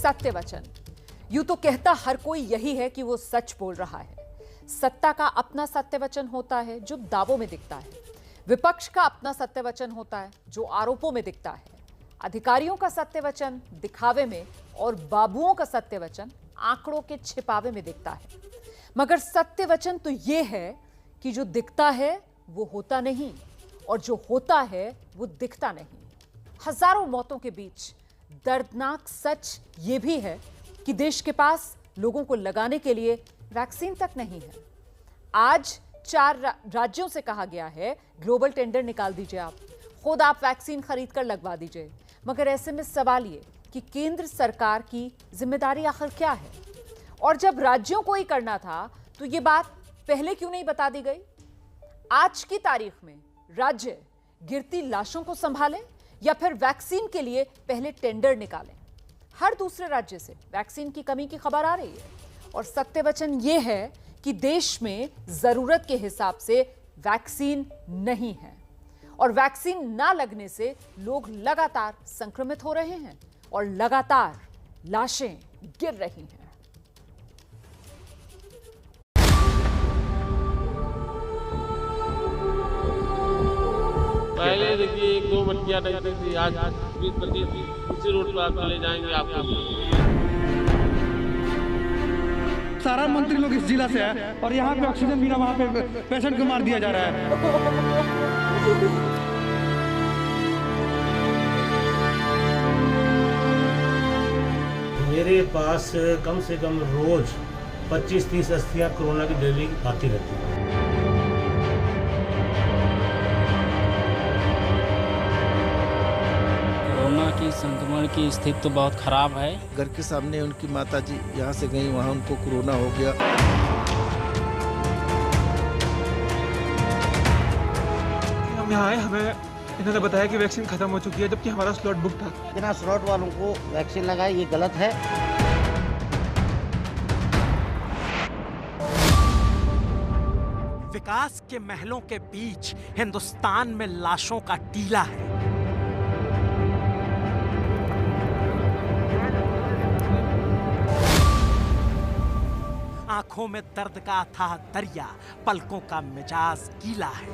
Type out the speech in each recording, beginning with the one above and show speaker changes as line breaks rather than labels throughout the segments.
सत्य वचन। यूं तो कहता हर कोई यही है कि वो सच बोल रहा है। सत्ता का अपना सत्य वचन होता है जो दावों में दिखता है। विपक्ष का अपना सत्य वचन होता है जो आरोपों में दिखता है। अधिकारियों का सत्य वचन दिखावे में और बाबुओं का सत्य वचन आंकड़ों के छिपावे में दिखता है। मगर सत्य वचन तो यह है कि जो दिखता है वो होता नहीं और जो होता है वो दिखता नहीं। हजारों मौतों के बीच दर्दनाक सच ये भी है कि देश के पास लोगों को लगाने के लिए वैक्सीन तक नहीं है। आज 4 राज्यों से कहा गया है ग्लोबल टेंडर निकाल दीजिए, आप खुद आप वैक्सीन खरीद कर लगवा दीजिए। मगर ऐसे में सवाल ये कि केंद्र सरकार की जिम्मेदारी आखिर क्या है? और जब राज्यों को ही करना था तो ये बात पहले क्यों नहीं बता दी गई? आज की तारीख में राज्य गिरती लाशों को संभालें या फिर वैक्सीन के लिए पहले टेंडर निकालें? हर दूसरे राज्य से वैक्सीन की कमी की खबर आ रही है और सत्य वचन यह है कि देश में जरूरत के हिसाब से वैक्सीन नहीं है और वैक्सीन ना लगने से लोग लगातार संक्रमित हो रहे हैं और लगातार लाशें गिर रही हैं।
पहले देखिए 1-2 मटकियां लगती थी, आज 20-25 उसी रोड पर आप चले जाएंगे आपको।
सारा मंत्री लोग इस जिला से है और यहाँ पे ऑक्सीजन बिना वहाँ पे पेशेंट को मार दिया जा रहा है।
मेरे पास कम से कम रोज 25-30 अस्थियां कोरोना की डेली आती रहती है।
कोरोना की संक्रमण की स्थिति तो बहुत खराब है।
घर के सामने उनकी माताजी यहाँ से गई, वहाँ उनको कोरोना हो गया।
हम यहाँ आए, हमें इन्होंने बताया कि वैक्सीन खत्म हो चुकी है, जबकि हमारा स्लॉट बुक था।
बिना स्लॉट वालों को वैक्सीन लगाए, ये गलत है।
विकास के महलों के बीच हिंदुस्तान में लाशों का टीला है। आंखों में दर्द का अथाह दरिया, पलकों का मिजाज गीला है।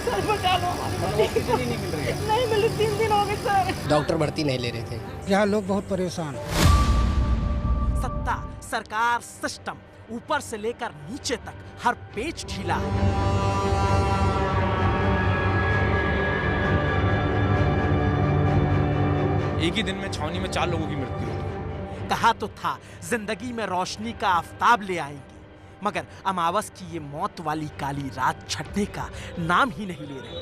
सर बचा लो, नहीं मिल रही, 3 दिन हो गए सर।
डॉक्टर भर्ती नहीं ले रहे थे।
यहाँ लोग बहुत परेशान।
सत्ता, सरकार, सिस्टम ऊपर से लेकर नीचे तक हर पेच ढीला है।
एक ही दिन में छावनी में 4 लोगों की मृत्यु हुई।
कहा तो था जिंदगी में रोशनी का आफताब ले आएंगे, मगर अमावस की ये मौत वाली काली रात छटने का नाम ही नहीं ले रही।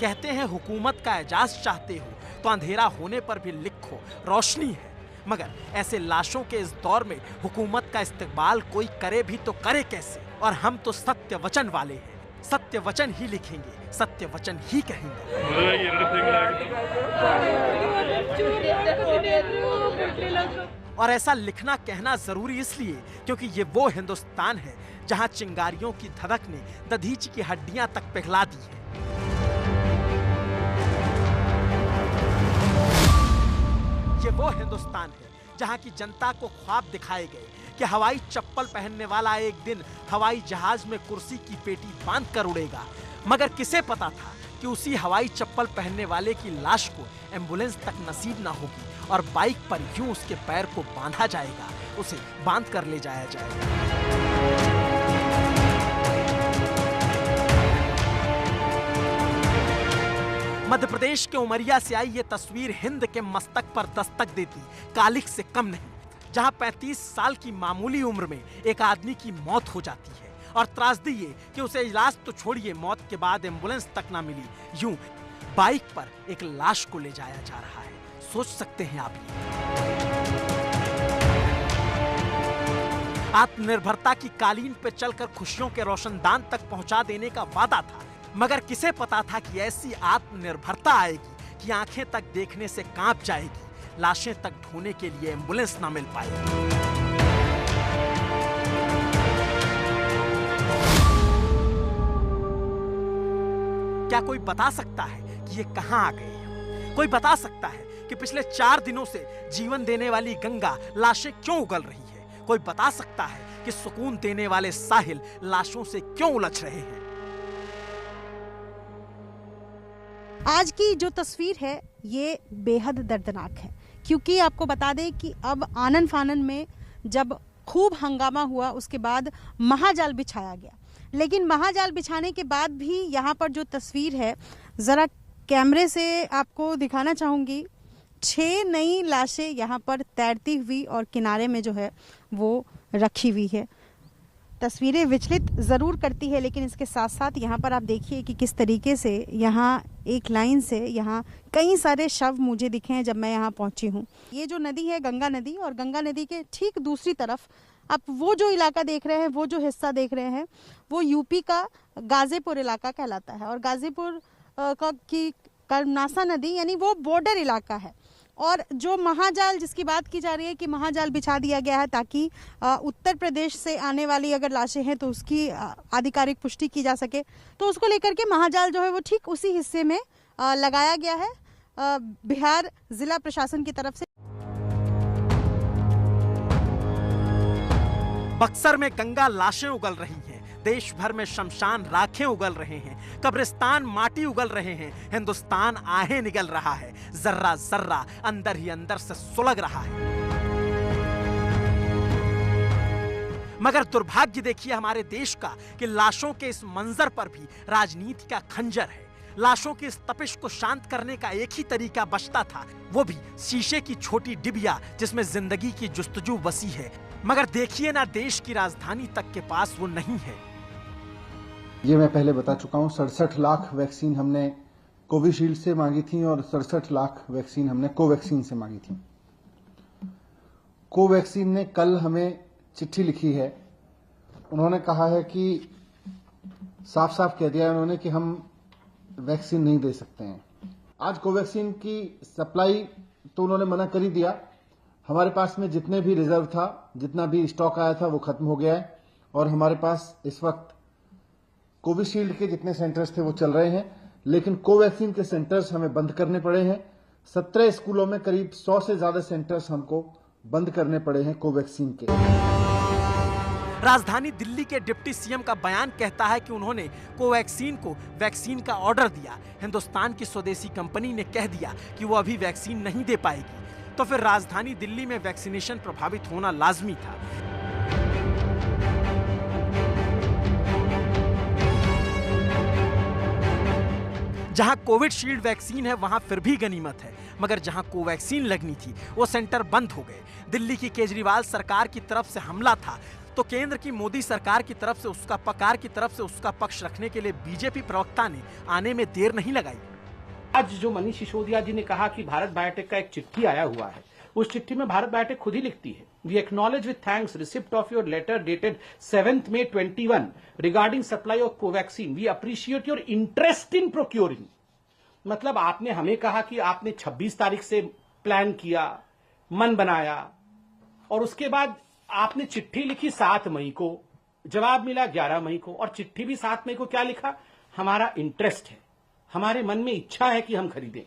कहते हैं हुकूमत का एजाज चाहते हो तो अंधेरा होने पर भी लिखो रोशनी है, मगर ऐसे लाशों के इस दौर में हुकूमत का इस्तेमाल कोई करे भी तो करे कैसे? और हम तो सत्य वचन वाले हैं, सत्य वचन ही लिखेंगे, सत्य वचन ही कहेंगे। और ऐसा लिखना कहना जरूरी इसलिए क्योंकि ये वो हिंदुस्तान है जहां चिंगारियों की धधक ने दधीच की हड्डियां तक पिघला दी है। ये वो हिंदुस्तान है जहां की जनता को ख्वाब दिखाए गए कि हवाई चप्पल पहनने वाला एक दिन हवाई जहाज में कुर्सी की पेटी बांध कर उड़ेगा, मगर किसे पता था कि उसी हवाई चप्पल पहनने वाले की लाश को एम्बुलेंस तक नसीब ना होगी और बाइक पर यूं उसके पैर को बांधा जाएगा, उसे बांध कर ले जाया जाएगा। मध्य प्रदेश के उमरिया से आई ये तस्वीर हिंद के मस्तक पर दस्तक देती कालिक से कम नहीं, जहां 35 साल की मामूली उम्र में एक आदमी की मौत हो जाती है और त्रासदी ये कि उसे इलाज तो छोड़िए, मौत के बाद एम्बुलेंस तक ना मिली, यूं बाइक पर एक लाश को ले जाया जा रहा है। सोच सकते हैं आप ये। आत्मनिर्भरता की कालीन पे चलकर खुशियों के रोशनदान तक पहुंचा देने का वादा था, मगर किसे पता था कि ऐसी आत्मनिर्भरता आएगी कि आंखें तक देखने से कांप जाएगी, लाशें तक ढोने के लिए एम्बुलेंस ना मिल पाएगी। क्या कोई बता सकता है कि ये कहां आ गए हैं? कोई बता सकता है कि पिछले 4 दिनों से जीवन देने वाली गंगा लाशें क्यों उगल रही है? कोई बता सकता है कि सुकून देने वाले साहिल लाशों से क्यों उलझ रहे हैं?
आज की जो तस्वीर है ये बेहद दर्दनाक है, क्योंकि आपको बता दें कि अब आनन फानन में जब खूब हंगामा हुआ उसके बाद महाजाल बिछाया गया, लेकिन महाजाल बिछाने के बाद भी यहाँ पर जो तस्वीर है ज़रा कैमरे से आपको दिखाना चाहूँगी। 6 नई लाशें यहाँ पर तैरती हुई और किनारे में जो है वो रखी हुई है। तस्वीरें विचलित ज़रूर करती है, लेकिन इसके साथ साथ यहाँ पर आप देखिए कि किस तरीके से यहाँ एक लाइन से यहाँ कई सारे शव मुझे दिखे हैं जब मैं यहाँ पहुँची हूँ। ये जो नदी है गंगा नदी, और गंगा नदी के ठीक दूसरी तरफ आप वो जो इलाका देख रहे हैं, वो जो हिस्सा देख रहे हैं, वो यूपी का गाजीपुर इलाका कहलाता है। और गाजीपुर की कर्मनासा नदी यानी वो बॉर्डर इलाका है। और जो महाजाल जिसकी बात की जा रही है कि महाजाल बिछा दिया गया है ताकि उत्तर प्रदेश से आने वाली अगर लाशें हैं तो उसकी आधिकारिक पुष्टि की जा सके, तो उसको लेकर के महाजाल जो है वो ठीक उसी हिस्से में लगाया गया है बिहार जिला प्रशासन की तरफ से।
बक्सर में गंगा लाशें उगल रही हैं, देश भर में शमशान राखें उगल रहे हैं, कब्रिस्तान माटी उगल रहे हैं, हिंदुस्तान आहें निगल रहा है, जर्रा जर्रा अंदर ही अंदर से सुलग रहा है। मगर दुर्भाग्य देखिए हमारे देश का कि लाशों के इस मंजर पर भी राजनीति का खंजर है। लाशों की इस तपिश को शांत करने का एक ही तरीका बचता था, वो भी शीशे की छोटी डिबिया जिसमें जिंदगी की जुस्तजू बसी है। मगर देखिए ना, देश की राजधानी तक के पास वो नहीं है।
ये मैं पहले बता चुका हूं, 67 लाख वैक्सीन हमने कोविशील्ड से मांगी थी और 67 लाख वैक्सीन हमने कोवैक्सीन से मांगी थी। कोवैक्सीन ने कल हमें चिट्ठी लिखी है। उन्होंने कहा है कि साफ साफ कह दिया है उन्होंने कि हम वैक्सीन नहीं दे सकते हैं। आज कोवैक्सीन की सप्लाई तो उन्होंने मना कर ही दिया। हमारे पास में जितने भी रिजर्व था, जितना भी स्टॉक आया था वो खत्म हो गया है और हमारे पास इस वक्त कोविशील्ड के जितने सेंटर्स थे वो चल रहे हैं, लेकिन कोवैक्सीन के सेंटर्स हमें बंद करने पड़े हैं। 17 स्कूलों में करीब 100 से ज्यादा सेंटर्स हमको बंद करने पड़े हैं कोवैक्सीन के।
राजधानी दिल्ली के डिप्टी सीएम का बयान कहता है कि उन्होंने कोवैक्सीन को वैक्सीन का ऑर्डर दिया। हिंदुस्तान की स्वदेशी कंपनी ने कह दिया कि वो अभी वैक्सीन नहीं दे पाएगी, तो फिर राजधानी दिल्ली में वैक्सीनेशन प्रभावित होना लाजमी था। जहां कोविशील्ड वैक्सीन है वहां फिर भी गनीमत है, मगर जहां कोवैक्सीन लगनी थी वो सेंटर बंद हो गए। दिल्ली की केजरीवाल सरकार की तरफ से हमला था तो केंद्र की मोदी सरकार की तरफ से उसका पक्ष रखने के लिए बीजेपी प्रवक्ता ने आने में देर नहीं लगाई।
आज जो मनीष सिसोदिया जी ने कहा कि भारत बायोटेक का एक चिट्ठी आया हुआ है, उस चिट्ठी में भारत बायोटेक खुद ही लिखती है, we acknowledge with thanks receipt of your letter dated 7th May 21 regarding supply of Covaxin, we appreciate your interest in procuring. मतलब आपने हमें कहा कि आपने 26 तारीख से प्लान किया, मन बनाया, और उसके बाद आपने चिट्ठी लिखी 7 मई को, जवाब मिला 11 मई को, और चिट्ठी भी 7 मई को क्या लिखा, हमारा इंटरेस्ट है, हमारे मन में इच्छा है कि हम खरीदें।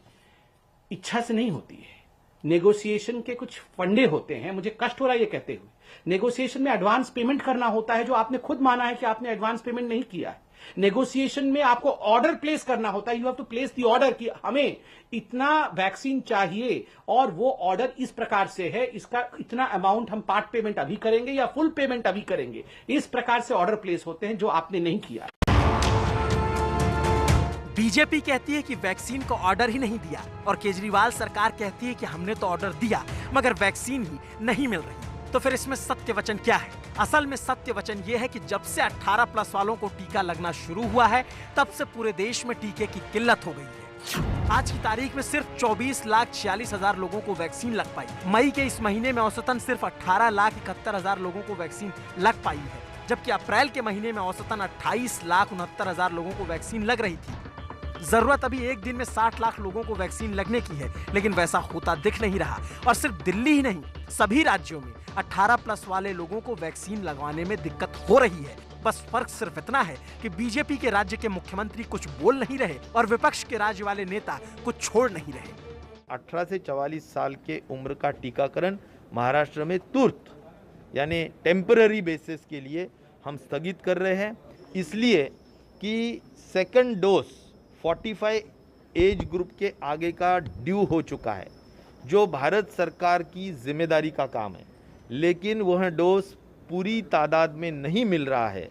इच्छा से नहीं होती है, नेगोशिएशन के कुछ फंडे होते हैं। मुझे कष्ट हो रहा है ये कहते हुए, नेगोशिएशन में एडवांस पेमेंट करना होता है, जो आपने खुद माना है कि आपने एडवांस पेमेंट नहीं किया है। नेगोशिएशन में आपको ऑर्डर प्लेस करना होता है, you have to place the order कि हमें इतना वैक्सीन चाहिए और वो ऑर्डर इस प्रकार से है, इसका इतना अमाउंट हम पार्ट पेमेंट अभी करेंगे या फुल पेमेंट अभी करेंगे। इस प्रकार से ऑर्डर प्लेस होते हैं जो आपने नहीं किया।
बीजेपी कहती है कि वैक्सीन को ऑर्डर ही नहीं दिया और केजरीवाल सरकार कहती है कि हमने तो ऑर्डर दिया मगर वैक्सीन ही नहीं मिल रही। तो फिर इसमें सत्य वचन क्या है? असल में सत्य वचन ये है कि जब से 18+ वालों को टीका लगना शुरू हुआ है तब से पूरे देश में टीके की किल्लत हो गई है। आज की तारीख में सिर्फ 24,46,000 लोगों को वैक्सीन लग पाई। मई के इस महीने में औसतन सिर्फ 18,71,000 लोगों को वैक्सीन लग पाई है, जबकि अप्रैल के महीने में औसतन 28,69,000 लोगों को वैक्सीन लग रही थी। जरूरत अभी एक दिन में 60 लाख लोगों को वैक्सीन लगने की है, लेकिन वैसा होता दिख नहीं रहा। और सिर्फ दिल्ली ही नहीं, सभी राज्यों में 18+ वाले लोगों को वैक्सीन लगवाने में दिक्कत हो रही है। बस फर्क सिर्फ इतना है कि बीजेपी के राज्य के मुख्यमंत्री कुछ बोल नहीं रहे और विपक्ष के राज्य वाले नेता कुछ छोड़ नहीं रहे।
18 से 44 साल के उम्र का टीकाकरण महाराष्ट्र में तुरंत यानी टेम्पररी बेसिस के लिए हम स्थगित कर रहे हैं, इसलिए कि सेकंड डोज 45 एज ग्रुप के आगे का ड्यू हो चुका है, जो भारत सरकार की जिम्मेदारी का काम है, लेकिन वह डोज पूरी तादाद में नहीं मिल रहा है।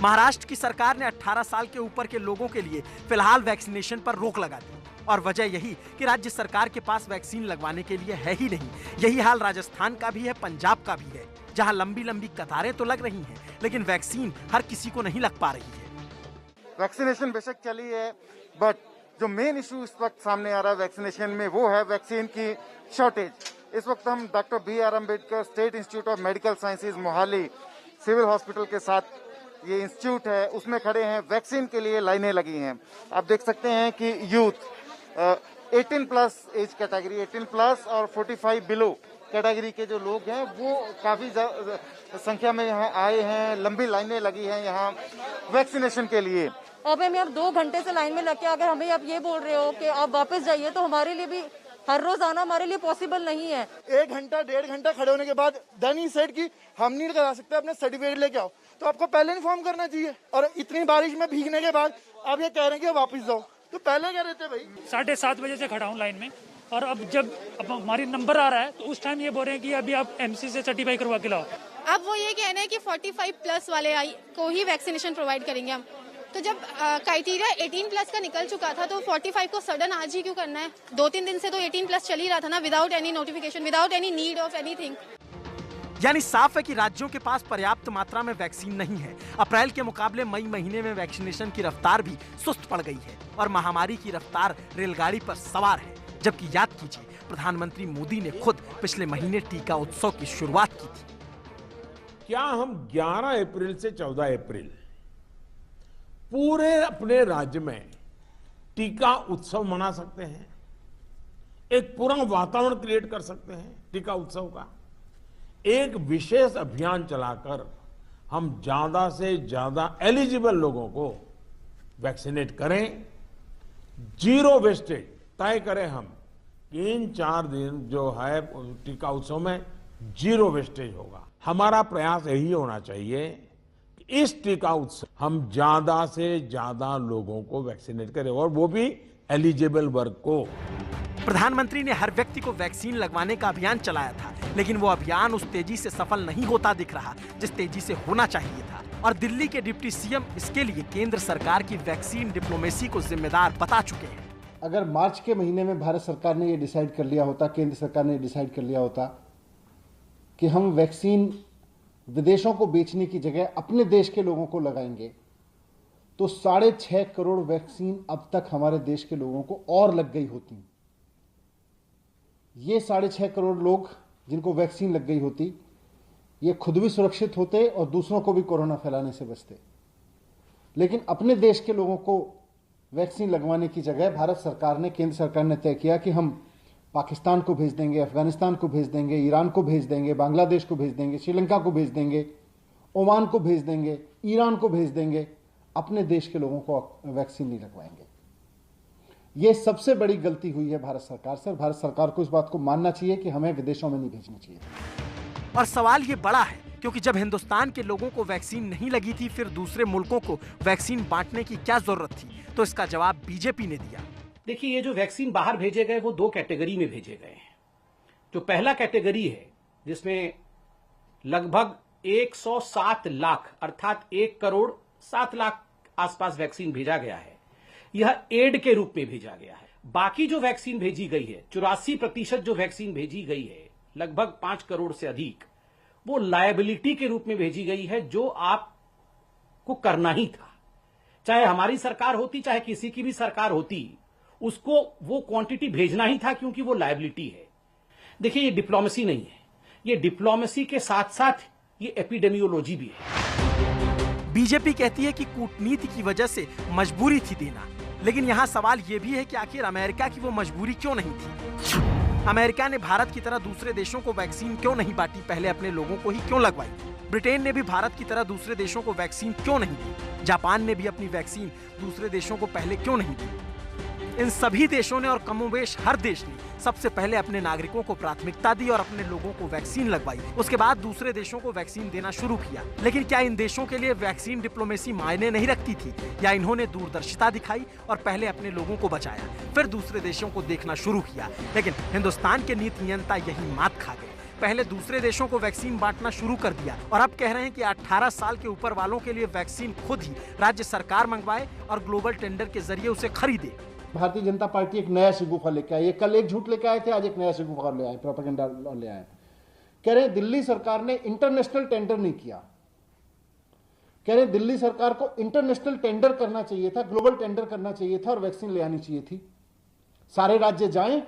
महाराष्ट्र की सरकार ने 18 साल के ऊपर के लोगों के लिए फिलहाल वैक्सीनेशन पर रोक लगा दी और वजह यही कि राज्य सरकार के पास वैक्सीन लगवाने के लिए है ही नहीं। यही हाल राजस्थान का भी है, पंजाब का भी है, जहां लंबी लंबी कतारें तो लग रही हैं, लेकिन वैक्सीन हर किसी को नहीं लग पा रही है।
वैक्सीनेशन बेशक चली है, बट जो मेन इशू इस वक्त सामने आ रहा है वैक्सीनेशन में वो है वैक्सीन की शॉर्टेज। इस वक्त हम doctor BR Ambedkar state institute of medical sciences Mohali civil hospital के साथ ये इंस्टीट्यूट है, उसमें खड़े हैं। वैक्सीन के लिए लाइनें लगी हैं। आप देख सकते हैं कि youth 18 plus age category, 18 plus और 45 बिलो कैटेगरी के जो लोग हैं वो काफी संख्या में यहाँ आए हैं। लंबी लाइनें लगी हैं यहाँ वैक्सीनेशन के लिए।
अब हमें अब 2 घंटे से लाइन में लग के अगर हमें आप ये बोल रहे हो कि आप वापस जाइए, तो हमारे लिए भी हर रोज आना हमारे लिए पॉसिबल नहीं है।
1 घंटा 1.5 घंटा खड़े होने के बाद देन ही सेड कि हम नहीं करा सकते, अपने सर्टिफिकेट लेके आओ, तो आपको पहले इन्फॉर्म करना चाहिए। और इतनी बारिश में भीगने के बाद आप ये कह रहे हैं कि वापस जाओ, तो पहले कह रहे थे भाई।
7:30 बजे से खड़ा हूँ लाइन में, और अब हमारी नंबर आ रहा है तो उस टाइम ये बोल रहे हैं कि अभी आप MC से सर्टिफाई करवा के लाओ।
अब वो ये कह रहे हैं कि 45 प्लस वाले को ही वैक्सीनेशन प्रोवाइड करेंगे हम। तो जब क्राइटेरिया 18 प्लस का निकल चुका था तो 45 को सडन आज ही क्यों करना है? 2-3 दिन से तो 18 प्लस चल ही रहा था ना, without any notification, without any need of anything.
यानी साफ है कि राज्यों के पास पर्याप्त मात्रा में वैक्सीन नहीं है। अप्रैल के मुकाबले मई महीने में वैक्सीनेशन की रफ्तार भी सुस्त पड़ गई है और महामारी की रफ्तार रेलगाड़ी पर सवार है। जबकि याद कीजिए, प्रधानमंत्री मोदी ने खुद पिछले महीने टीका उत्सव की शुरुआत की थी।
क्या हम 11 अप्रैल से 14 अप्रैल पूरे अपने राज्य में टीका उत्सव मना सकते हैं? एक पूरा वातावरण क्रिएट कर सकते हैं टीका उत्सव का। एक विशेष अभियान चलाकर हम ज्यादा से ज्यादा एलिजिबल लोगों को वैक्सीनेट करें, जीरो वेस्टेज तय करें हम कि इन 4 दिन जो है टीका उत्सव में जीरो वेस्टेज होगा। हमारा प्रयास यही होना चाहिए कि इस टीका उत्सव हम ज्यादा से ज्यादा लोगों को वैक्सीनेट करें, और वो भी एलिजिबल वर्ग को।
प्रधानमंत्री ने हर व्यक्ति को वैक्सीन लगवाने का अभियान चलाया था, लेकिन वो अभियान उस तेजी से सफल नहीं होता दिख रहा जिस तेजी से होना चाहिए था। और दिल्ली के डिप्टी CM इसके लिए केंद्र सरकार की वैक्सीन डिप्लोमेसी को जिम्मेदार बता चुके हैं।
अगर मार्च के महीने में भारत सरकार ने ये डिसाइड कर लिया होता, केंद्र सरकार ने डिसाइड कर लिया होता कि हम वैक्सीन विदेशों को बेचने की जगह अपने देश के लोगों को लगाएंगे, तो 6.5 करोड़ वैक्सीन अब तक हमारे देश के लोगों को और लग गई होती। ये 6.5 करोड़ लोग जिनको वैक्सीन लग गई होती, ये खुद भी सुरक्षित होते और दूसरों को भी कोरोना फैलाने से बचते। लेकिन अपने देश के लोगों को वैक्सीन लगवाने की जगह भारत सरकार ने, केंद्र सरकार ने तय किया कि हम पाकिस्तान को भेज देंगे, अफगानिस्तान को भेज देंगे, ईरान को भेज देंगे, बांग्लादेश को भेज देंगे, श्रीलंका को भेज देंगे, ओमान को भेज देंगे, ईरान को भेज देंगे, अपने देश के लोगों को वैक्सीन नहीं लगवाएंगे। ये सबसे बड़ी गलती हुई है भारत सरकार से। भारत सरकार को इस बात को मानना चाहिए कि हमें विदेशों में नहीं भेजना चाहिए।
और सवाल ये बड़ा है क्योंकि जब हिंदुस्तान के लोगों को वैक्सीन नहीं लगी थी, फिर दूसरे मुल्कों को वैक्सीन बांटने की क्या जरूरत थी? तो इसका जवाब बीजेपी ने दिया।
देखिए, ये जो वैक्सीन बाहर भेजे गए वो 2 कैटेगरी में भेजे गए हैं। जो पहला कैटेगरी है जिसमें लगभग 107 लाख अर्थात 1 करोड़ 7 लाख आसपास वैक्सीन भेजा गया है, यह एड के रूप में भेजा गया है। बाकी जो वैक्सीन भेजी गई है, 84% जो वैक्सीन भेजी गई है, लगभग 5 करोड़ से अधिक, वो लायबिलिटी के रूप में भेजी गई है, जो आपको करना ही था। चाहे हमारी सरकार होती, चाहे किसी की भी सरकार होती, उसको वो क्वांटिटी भेजना ही था क्योंकि वो लायबिलिटी है। देखिए, ये डिप्लोमेसी नहीं है, ये डिप्लोमेसी के साथ साथ ये एपिडेमियोलॉजी भी है।
बीजेपी कहती है कि कूटनीति की वजह से मजबूरी थी देना, लेकिन यहाँ सवाल ये भी है कि आखिर अमेरिका की वो मजबूरी क्यों नहीं थी? अमेरिका ने भारत की तरह दूसरे देशों को वैक्सीन क्यों नहीं बांटी, पहले अपने लोगों को ही क्यों लगवाई? ब्रिटेन ने भी भारत की तरह दूसरे देशों को वैक्सीन क्यों नहीं दी? जापान ने भी अपनी वैक्सीन दूसरे देशों को पहले क्यों नहीं दी? इन सभी देशों ने और कमोबेश हर देश ने सबसे पहले अपने नागरिकों को प्राथमिकता दी और अपने लोगों को वैक्सीन लगवाई। उसके बाद दूसरे देशों को वैक्सीन देना शुरू किया। लेकिन क्या इन देशों के लिए वैक्सीन डिप्लोमेसी मायने नहीं रखती थी, या इन्होंने दूरदर्शिता दिखाई और पहले अपने लोगों को बचाया, फिर दूसरे देशों को देखना शुरू किया? लेकिन हिंदुस्तान के नीति नियंता यही मात खा गए। पहले दूसरे देशों को वैक्सीन बांटना शुरू कर दिया और अब कह रहे हैं कि 18 साल के ऊपर वालों के लिए वैक्सीन खुद ही राज्य सरकार मंगवाए और ग्लोबल टेंडर के जरिए उसे खरीदे।
भारतीय जनता पार्टी एक नया शिगुफा लेके आई है। कल एक झूठ लेके आए थे, आज एक नया शिगुफा ले आए, प्रोपेगेंडा ले आए। कह रहे हैं दिल्ली सरकार ने इंटरनेशनल टेंडर नहीं किया। कह रहे हैं दिल्ली सरकार को इंटरनेशनल टेंडर करना चाहिए था, ग्लोबल टेंडर करना चाहिए था और वैक्सीन ले आनी चाहिए थी। सारे राज्य जाएं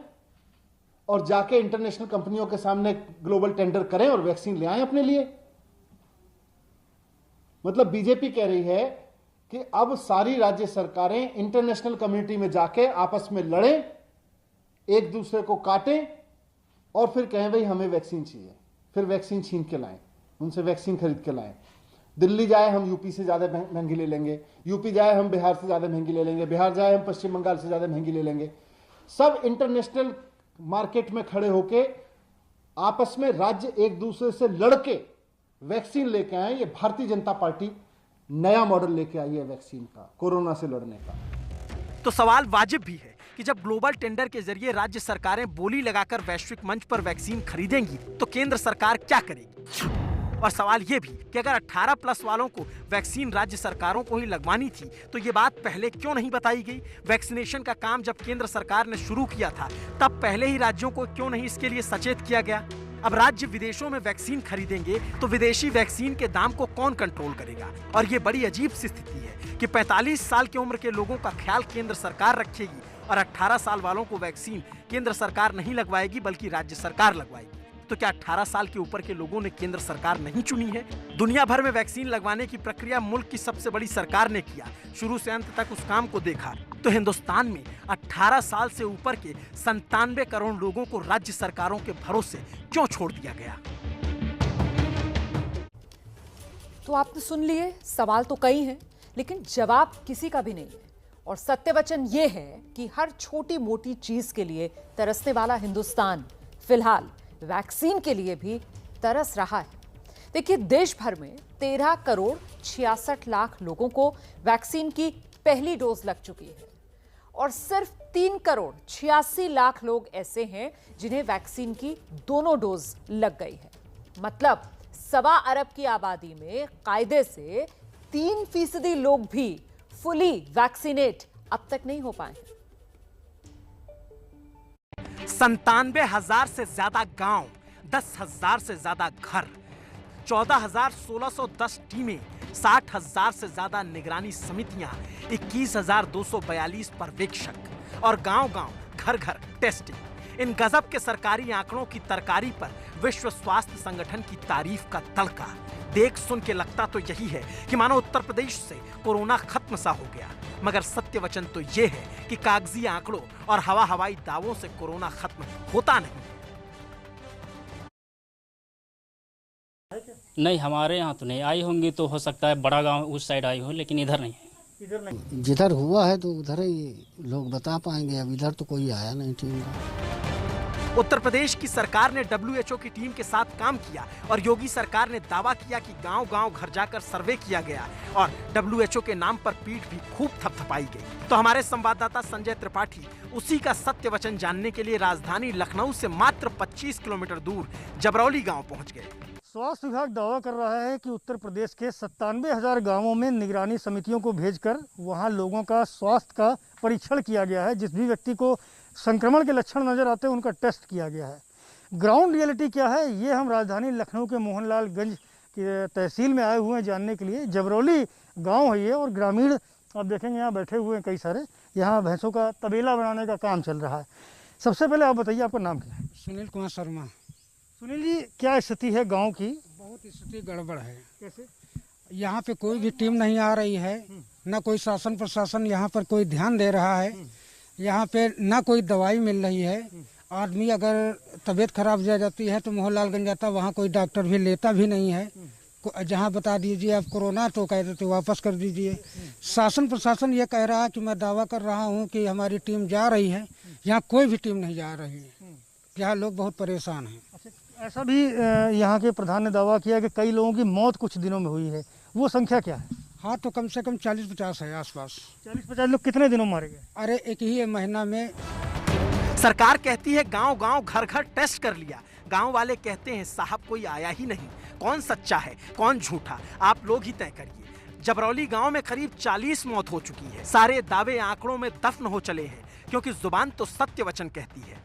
और जाके इंटरनेशनल कंपनियों के सामने ग्लोबल टेंडर करें और वैक्सीन ले आए अपने लिए। मतलब बीजेपी कह रही है कि अब सारी राज्य सरकारें इंटरनेशनल कम्युनिटी में जाके आपस में लड़ें, एक दूसरे को काटें और फिर कहें भाई हमें वैक्सीन चाहिए, फिर वैक्सीन छीन के लाएं, उनसे वैक्सीन खरीद के लाएं। दिल्ली जाए हम यूपी से ज्यादा महंगी ले लेंगे, यूपी जाए हम बिहार से ज्यादा महंगी ले लेंगे, बिहार जाए हम पश्चिम बंगाल से ज्यादा महंगी ले लेंगे। सब इंटरनेशनल मार्केट में खड़े होके आपस में राज्य एक दूसरे से लड़के वैक्सीन लेके आए। ये भारतीय जनता पार्टी नया मॉडल लेके आई है वैक्सीन का, कोरोना से लड़ने का।
तो सवाल वाजिब भी है कि जब ग्लोबल टेंडर के जरिए राज्य सरकारें बोली लगाकर वैश्विक मंच पर वैक्सीन खरीदेंगी तो केंद्र सरकार क्या करेगी? और सवाल ये भी कि अगर 18+ वालों को वैक्सीन राज्य सरकारों को ही लगवानी थी तो ये बात पहले क्यों नहीं बताई गई? वैक्सीनेशन का काम जब केंद्र सरकार ने शुरू किया था तब पहले ही राज्यों को क्यों नहीं इसके लिए सचेत किया गया? अब राज्य विदेशों में वैक्सीन खरीदेंगे तो विदेशी वैक्सीन के दाम को कौन कंट्रोल करेगा? और ये बड़ी अजीब सी स्थिति है कि 45 साल की उम्र के लोगों का ख्याल केंद्र सरकार रखेगी और 18 साल वालों को वैक्सीन केंद्र सरकार नहीं लगवाएगी बल्कि राज्य सरकार लगवाएगी। तो क्या 18 साल के ऊपर के लोगों ने केंद्र सरकार नहीं चुनी है? दुनिया भर में वैक्सीन लगवाने की प्रक्रिया मुल्क की सबसे बड़ी सरकार ने किया, शुरू से अंत तक उस काम को देखा। तो हिंदुस्तान में 18 साल से ऊपर के 97 करोड़ लोगों को राज्य सरकारों के भरोसे क्यों छोड़ दिया गया?
तो आपने सुन लिए, सवाल तो कई हैं लेकिन जवाब किसी का भी नहीं है। और सत्य वचन ये है कि हर छोटी मोटी चीज के लिए तरसने वाला हिंदुस्तान फिलहाल वैक्सीन के लिए भी तरस रहा है। देखिए, देश भर में 13 करोड़ 66 लाख लोगों को वैक्सीन की पहली डोज लग चुकी है और सिर्फ 3 करोड़ 86 लाख लोग ऐसे हैं जिन्हें वैक्सीन की दोनों डोज लग गई है। मतलब 1.25 अरब की आबादी में कायदे से 3% लोग भी फुली वैक्सीनेट अब तक नहीं हो पाए हैं।
97,000 से ज्यादा गांव, 10,000 से ज्यादा घर, 14,1610 टीमें, 60,000 से ज्यादा निगरानी समितियां, 21,242 पर्यवेक्षक और गांव-गांव, घर-घर टेस्टिंग। इन गजब के सरकारी आंकड़ों की तरकारी पर विश्व स्वास्थ्य संगठन की तारीफ का तड़का। देख सुन के लगता तो यही है कि मानो उत्तर प्रदेश से कोरोना खत्म सा हो गया, मगर सत्य वचन तो ये है कि कागजी आंकड़ों और हवाई दावों से कोरोना खत्म होता नहीं।
नहीं, हमारे यहाँ तो नहीं आई होंगी, तो हो सकता है बड़ा गांव उस साइड आई हो, लेकिन इधर नहीं है।
इधर नहीं, जिधर हुआ है तो उधर ही लोग बता पाएंगे। अब इधर तो कोई आया नहीं टीम का।
उत्तर प्रदेश की सरकार ने WHO की टीम के साथ काम किया और योगी सरकार ने दावा किया कि गांव-गांव घर जाकर सर्वे किया गया और WHO के नाम पर पीठ भी खूब थपथपाई गई। तो हमारे संवाददाता संजय त्रिपाठी उसी का सत्य वचन जानने के लिए राजधानी लखनऊ से मात्र 25 किलोमीटर दूर जबरौली गांव पहुंच गए।
स्वास्थ्य विभाग दावा कर रहा है कि उत्तर प्रदेश के 97,000 गांवों में निगरानी समितियों को भेजकर वहां लोगों का स्वास्थ्य का परीक्षण किया गया है। जिस भी व्यक्ति को संक्रमण के लक्षण नजर आते हैं उनका टेस्ट किया गया है। ग्राउंड रियलिटी क्या है, ये हम राजधानी लखनऊ के मोहनलालगंज की तहसील में आए हुए हैं जानने के लिए। जबरौली गांव है ये और ग्रामीण आप देखेंगे यहाँ बैठे हुए हैं कई सारे। यहाँ भैंसों का तबेला बनाने का काम चल रहा है। सबसे पहले आप बताइए आपका नाम क्या है?
सुनील कुमार शर्मा।
सुनील जी, क्या स्थिति है गाँव की?
बहुत स्थिति गड़बड़ है।
कैसे?
यहाँ पे कोई भी टीम नहीं आ रही है, न कोई शासन प्रशासन यहाँ पर कोई ध्यान दे रहा है। यहाँ पे ना कोई दवाई मिल रही है। आदमी अगर तबीयत खराब हो जाती है तो मोहनलालगंज जाता, वहाँ कोई डॉक्टर भी लेता भी नहीं है। जहाँ बता दीजिए आप कोरोना तो कह देते वापस कर दीजिए। शासन प्रशासन ये कह रहा है कि मैं दावा कर रहा हूँ कि हमारी टीम जा रही है, यहाँ कोई भी टीम नहीं जा रही है। यहाँ लोग बहुत परेशान हैं।
ऐसा भी यहाँ के प्रधान ने दावा किया कि कई लोगों की मौत कुछ दिनों में हुई है, वो संख्या क्या है?
हाँ, तो कम से कम 40-50 है आसपास।
40-50 लोग कितने दिनों मारे गए?
अरे एक ही महीना में।
सरकार कहती है गांव-गांव घर-घर टेस्ट कर लिया, गांव वाले कहते हैं साहब कोई आया ही नहीं। कौन सच्चा है कौन झूठा, आप लोग ही तय करिए। जबरौली गांव में करीब 40 मौत हो चुकी है। सारे दावे आंकड़ों में दफन हो चले हैं, क्योंकि जुबान तो सत्य वचन कहती है।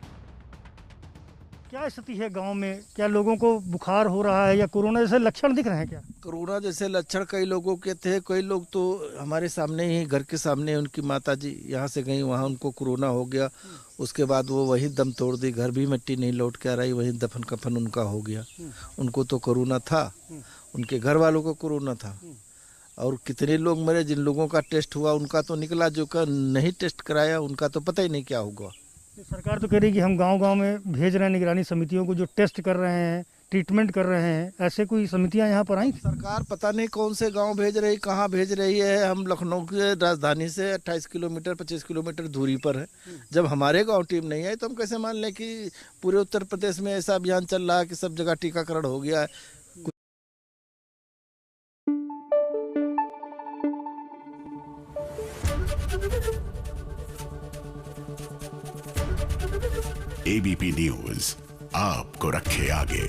क्या स्थिति है गांव में? क्या लोगों को बुखार हो रहा है या कोरोना जैसे लक्षण दिख रहे हैं? क्या
कोरोना जैसे लक्षण कई लोगों के थे। कई लोग तो हमारे सामने ही, घर के सामने उनकी माता जी यहाँ से गई, वहाँ उनको कोरोना हो गया। उसके बाद वो वहीं दम तोड़ दी, घर भी मिट्टी नहीं लौट के आ रही, वहीं दफन कफन उनका हो गया। उनको तो कोरोना था, उनके घर वालों को कोरोना था। और कितने लोग मरे, जिन लोगों का टेस्ट हुआ उनका तो निकला, जो का नहीं टेस्ट कराया उनका तो पता ही नहीं क्या होगा।
सरकार तो कह रही है कि हम गांव-गांव में भेज रहे हैं निगरानी समितियों को, जो टेस्ट कर रहे हैं, ट्रीटमेंट कर रहे हैं। ऐसे कोई समितियां यहाँ पर आई?
सरकार पता नहीं कौन से गांव भेज रही, कहाँ भेज रही है। हम लखनऊ के राजधानी से 28 किलोमीटर 25 किलोमीटर दूरी पर है। जब हमारे गांव टीम नहीं आई तो हम कैसे मान लें कि पूरे उत्तर प्रदेश में ऐसा अभियान चल रहा है कि सब जगह टीकाकरण हो गया है।
एबीपी न्यूज आपको रखे आगे।